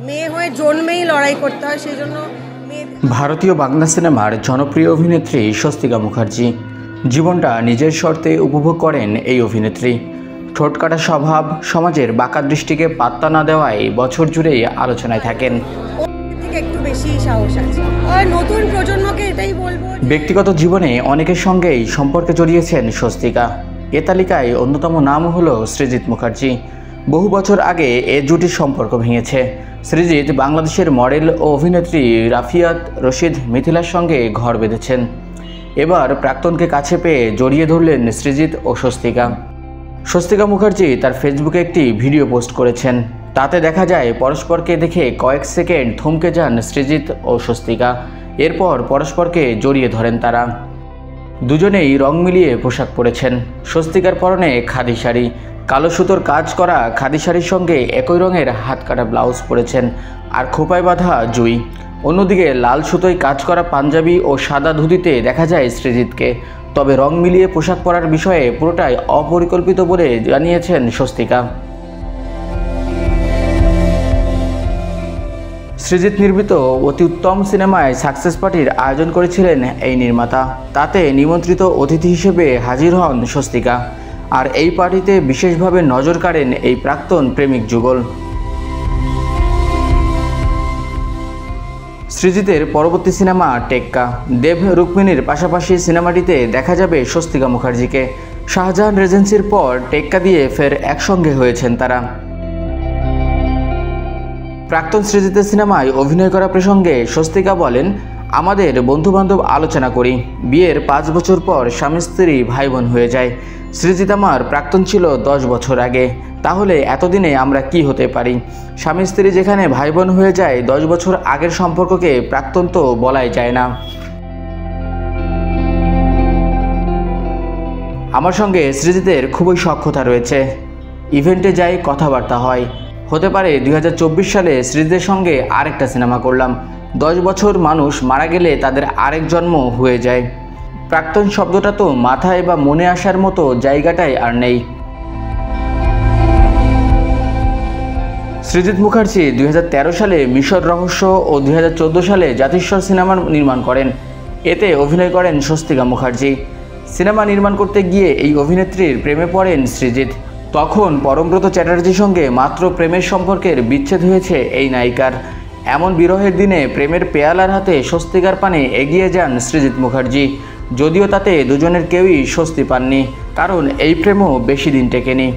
মেয়ে হয়ে জন্মেই লড়াই করতে হয়, সেই জন্য ভারতীয় বাংলা সিনেমার জনপ্রিয় অভিনেত্রী স্বস্তিকা মুখার্জি জীবনটা নিজের শর্তে উপভোগ করেন এই অভিনেত্রী। ঠোঁটকাটা স্বভাব, সমাজের বাঁকা দৃষ্টিকে পাত্তা না দেওয়ায় বছর জুড়েই আলোচনায় থাকেন। একটু বেশি সাহস আছে, আর নতুন প্রজন্মকে এটাই বলবো। ব্যক্তিগত জীবনে অনেকের সঙ্গেই সম্পর্কে জড়িয়েছেন স্বস্তিকা। এ তালিকায় অন্যতম নাম হলো সৃজিত মুখার্জি। বহু বছর আগে এ জুটির সম্পর্ক ভেঙেছে। সৃজিত বাংলাদেশের মডেল ও অভিনেত্রী রাফিয়াত রশিদ মিথিলার সঙ্গে ঘর বেঁধেছেন। এবার প্রাক্তনকে কাছে পেয়ে জড়িয়ে ধরলেন সৃজিত ও স্বস্তিকা। স্বস্তিকা মুখার্জি তার ফেসবুকে একটি ভিডিও পোস্ট করেছেন। তাতে দেখা যায় পরস্পরকে দেখে কয়েক সেকেন্ড থমকে যান সৃজিত ও স্বস্তিকা। এরপর পরস্পরকে জড়িয়ে ধরেন তারা। দুজনেই রং মিলিয়ে পোশাক পরেছেন। স্বস্তিকার পরনে খাদি শাড়ি, কালো সুতোর কাজ করা খাদি শাড়ির সঙ্গে একই রঙের হাতকাটা ব্লাউজ পরেছেন আর খোপায় বাঁধা জুই। অন্যদিকে লাল সুতোয় কাজ করা পাঞ্জাবি ও সাদা ধুতিতে দেখা যায় সৃজিতকে। তবে রং মিলিয়ে পোশাক পরার বিষয়ে পুরোটাই অপরিকল্পিত বলে জানিয়েছেন স্বস্তিকা। সৃজিত নির্মিত অতি উত্তম সিনেমায় সাকসেস পার্টির আয়োজন করেছিলেন এই নির্মাতা। তাতে নিমন্ত্রিত অতিথি হিসেবে হাজির হন স্বস্তিকা। আর এই পার্টিতে বিশেষভাবে নজর কাড়েন এই প্রাক্তন প্রেমিক যুগল। সৃজিতের পরবর্তী সিনেমা টেক্কা। দেব রুক্মিণীর পাশাপাশি সিনেমাটিতে দেখা যাবে স্বস্তিকা মুখার্জিকে। শাহজাহান রেজেন্সির পর টেক্কা দিয়ে ফের একসঙ্গে হয়েছেন তারা। প্রাক্তন সৃজিতের সিনেমায় অভিনয় করা প্রসঙ্গে স্বস্তিকা বলেন, আমাদের বন্ধুবান্ধব আলোচনা করি। বিয়ের 5 বছর পর স্বামী স্ত্রী ভাই বোন হয়ে যায়। সৃজিত আমার প্রাক্তন ছিল 10 বছর আগে। তাহলে এতদিনে আমরা কি হতে পারি? স্বামী স্ত্রী যেখানে ভাই বোন হয়ে যায়, 10 বছর আগের সম্পর্ককে প্রাক্তন তো বলাই যায় না। আমার সঙ্গে সৃজিতের খুবই সখ্যতা রয়েছে। ইভেন্টে যাই, কথাবার্তা হয়। হতে পারে 2024 সালে সৃজিতের সঙ্গে আরেকটা সিনেমা করলাম। 10 বছর মানুষ মারা গেলে তাদের আরেক জন্ম হয়ে যায়। প্রাক্তন শব্দটা তো মাথায় বা মনে আসার মতো জায়গাটাই আর নেই। সৃজিত মুখার্জি 2013 সালে মিশর রহস্য ও 2014 সালে জাতিস্বর সিনেমা নির্মাণ করেন। এতে অভিনয় করেন স্বস্তিকা মুখার্জি। সিনেমা নির্মাণ করতে গিয়ে এই অভিনেত্রীর প্রেমে পড়েন সৃজিত। তখন পরমব্রত চ্যাটার্জির সঙ্গে মাত্র প্রেমের সম্পর্কের বিচ্ছেদ হয়েছে এই নায়িকার। এমন বিরহের দিনে প্রেমের পেয়ালার হাতে স্বস্তিকার পানে এগিয়ে যান সৃজিত মুখার্জি। যদিও তাতে দুজনের কেউই স্বস্তি পাননি, কারণ এই প্রেমও বেশি দিন টেকেনি।